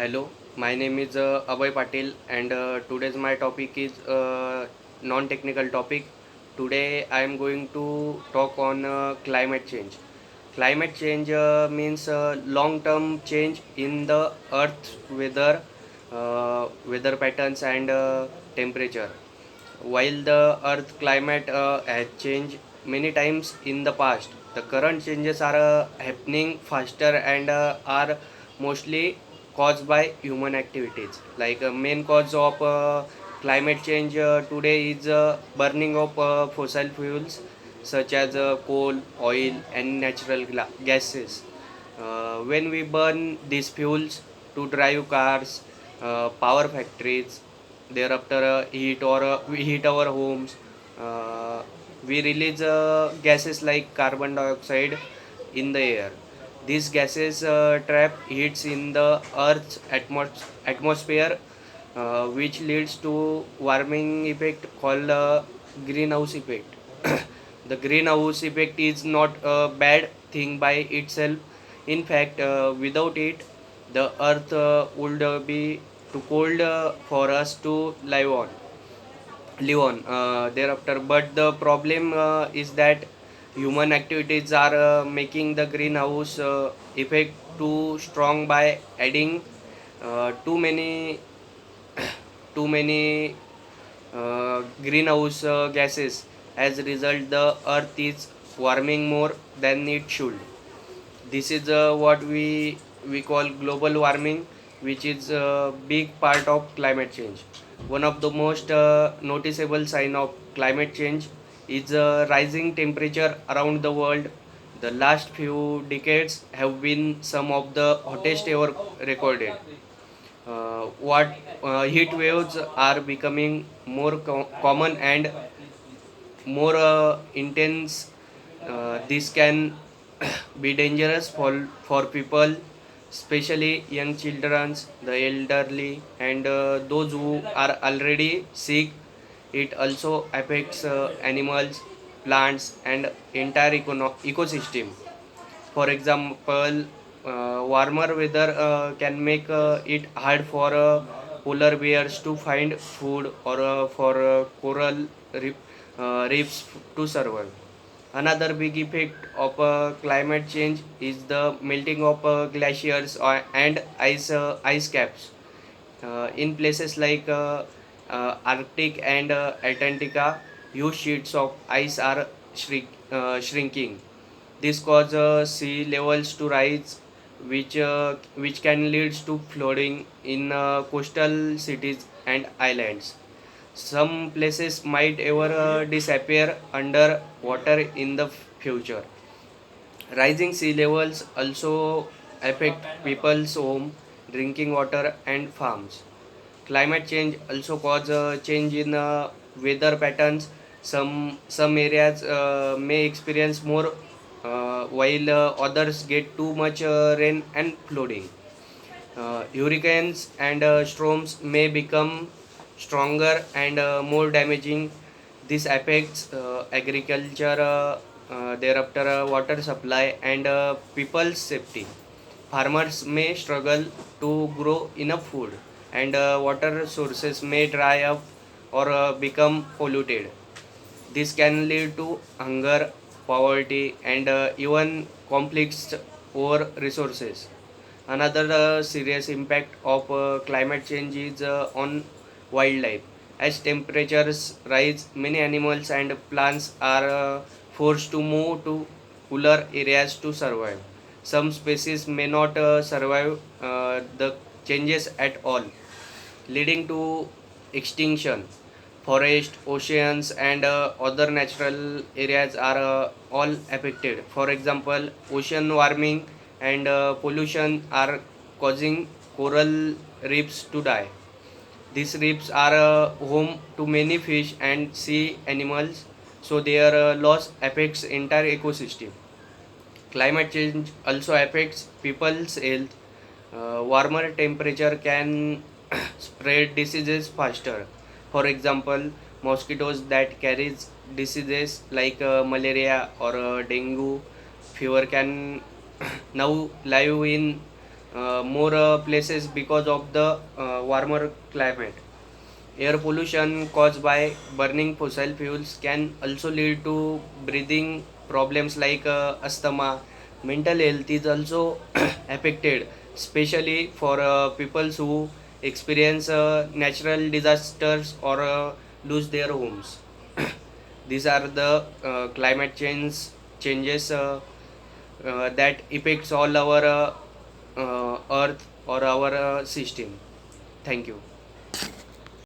Hello, my name is Abhay Patil, and today's my topic is non-technical topic. Today I am going to talk on climate change. Climate change means long-term change in the Earth's weather patterns and temperature. While the Earth climate has changed many times in the past, the current changes are happening faster and are mostly caused by human activities. Like main cause of climate change today is burning of fossil fuels such as coal, oil, and natural gases. When we burn these fuels to drive cars, power factories, thereafter we heat our homes, uh, we release gases like carbon dioxide in the air. These gases trap heats in the Earth's atmosphere, which leads to warming effect called greenhouse effect. The greenhouse effect is not a bad thing by itself. In fact, without it, the Earth would be too cold for us to live on thereafter. But the problem is that human activities are making the greenhouse effect too strong by adding too many greenhouse gases. As a result, the earth is warming more than it should. This is what we call global warming, which is a big part of climate change. One of the most noticeable sign of climate change is rising temperature around the world. The last few decades have been some of the hottest ever recorded. What Heat waves are becoming more common and more intense. This can be dangerous for people, especially young children, the elderly, and those who are already sick. It also affects animals, plants, and entire ecosystem. For example, warmer weather can make it hard for polar bears to find food or for coral reefs to survive. Another big effect of climate change is the melting of glaciers and ice caps. In places like Arctic and Antarctica, huge sheets of ice are shrinking. This causes sea levels to rise, which can lead to flooding in coastal cities and islands. Some places might ever disappear under water in the future. Rising sea levels also affect people's home, drinking water, and farms. Climate change also causes a change in weather patterns. Some areas may experience more, while others get too much rain and flooding. Hurricanes and storms may become stronger and more damaging. This affects agriculture, thereafter water supply, and people's safety. Farmers may struggle to grow enough food, and water sources may dry up or become polluted. This can lead to hunger, poverty, and even conflicts over resources. Another serious impact of climate change is on wildlife. As temperatures rise, many animals and plants are forced to move to cooler areas to survive. Some species may not survive the changes at all, leading to extinction. Forest, oceans, and other natural areas are all affected. For example, ocean warming and pollution are causing coral reefs to die. These reefs are home to many fish and sea animals, so their loss affects entire ecosystem. Climate change also affects people's health. Warmer temperature can spread diseases faster. For example, mosquitoes that carries diseases like malaria or dengue fever can now live in more places because of the warmer climate. Air pollution caused by burning fossil fuels can also lead to breathing problems like asthma. Mental health is also affected, especially for people who experience natural disasters or lose their homes. These are the climate changes that affects all our earth or our system. Thank you.